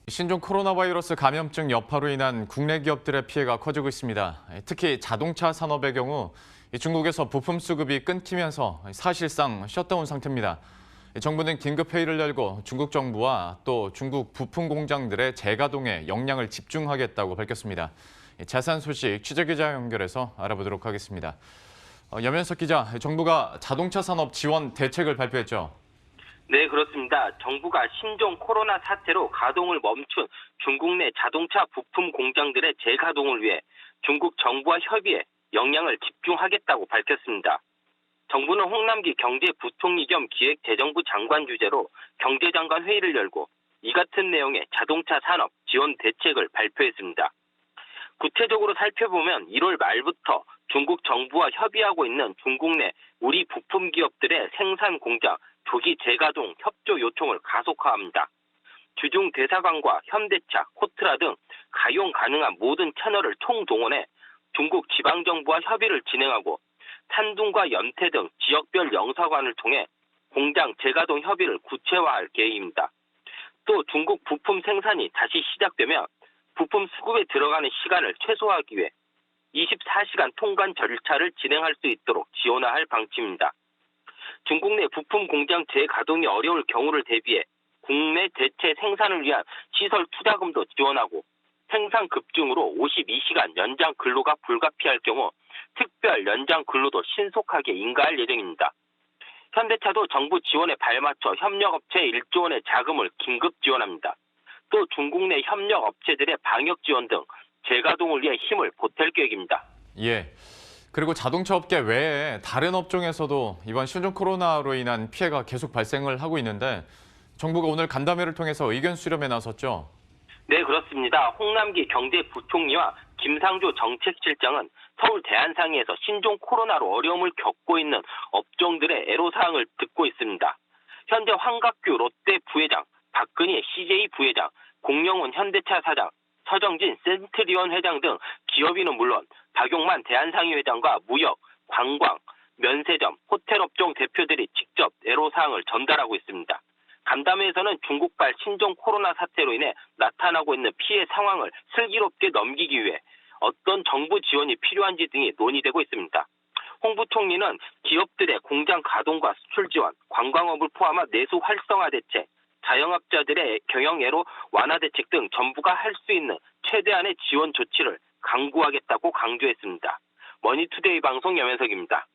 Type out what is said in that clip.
신종 코로나 바이러스 감염증 여파로 인한 국내 기업들의 피해가 커지고 있습니다. 특히 자동차 산업의 경우 중국에서 부품 수급이 끊기면서 사실상 셧다운 상태입니다. 정부는 긴급 회의를 열고 중국 정부와 또 중국 부품 공장들의 재가동에 역량을 집중하겠다고 밝혔습니다. 자세한 소식 취재기자 연결해서 알아보도록 하겠습니다. 염현석 기자, 정부가 자동차 산업 지원 대책을 발표했죠. 네, 그렇습니다. 정부가 신종 코로나 사태로 가동을 멈춘 중국 내 자동차 부품 공장들의 재가동을 위해 중국 정부와 협의해 역량을 집중하겠다고 밝혔습니다. 정부는 홍남기 경제부총리 겸 기획재정부 장관 주재로 경제장관 회의를 열고 이 같은 내용의 자동차 산업 지원 대책을 발표했습니다. 구체적으로 살펴보면 1월 말부터 중국 정부와 협의하고 있는 중국 내 우리 부품 기업들의 생산 공장 조기 재가동 협조 요청을 가속화합니다. 주중 대사관과 현대차, 코트라 등 가용 가능한 모든 채널을 총동원해 중국 지방정부와 협의를 진행하고 산둥과 연태 등 지역별 영사관을 통해 공장 재가동 협의를 구체화할 계획입니다. 또 중국 부품 생산이 다시 시작되면 부품 수급에 들어가는 시간을 최소화하기 위해 24시간 통관 절차를 진행할 수 있도록 지원할 방침입니다. 중국 내 부품 공장 재가동이 어려울 경우를 대비해 국내 대체 생산을 위한 시설 투자금도 지원하고 생산 급증으로 52시간 연장 근로가 불가피할 경우 특별 연장 근로도 신속하게 인가할 예정입니다. 현대차도 정부 지원에 발맞춰 협력업체 1조 원의 자금을 긴급 지원합니다. 또 중국 내 협력업체들의 방역 지원 등 재가동을 위해 힘을 보탤 계획입니다. 예. 그리고 자동차 업계 외에 다른 업종에서도 이번 신종 코로나로 인한 피해가 계속 발생을 하고 있는데 정부가 오늘 간담회를 통해서 의견 수렴에 나섰죠. 네, 그렇습니다. 홍남기 경제부총리와 김상조 정책실장은 서울 대한상의에서 신종 코로나로 어려움을 겪고 있는 업종들의 애로사항을 듣고 있습니다. 현재 황갑규 롯데 부회장, 박근희 CJ 부회장, 공영훈 현대차 사장, 서정진 센트리온 회장 등 기업인은 물론 박용만 대한상의 회장과 무역, 관광, 면세점, 호텔 업종 대표들이 직접 애로사항을 전달하고 있습니다. 간담회에서는 중국발 신종 코로나 사태로 인해 나타나고 있는 피해 상황을 슬기롭게 넘기기 위해 어떤 정부 지원이 필요한지 등이 논의되고 있습니다. 홍 부총리는 기업들의 공장 가동과 수출 지원, 관광업을 포함한 내수 활성화 대책, 자영업자들의 경영애로 완화 대책 등 정부가 할 수 있는 최대한의 지원 조치를 강구하겠다고 강조했습니다. 머니투데이 방송 염현석입니다.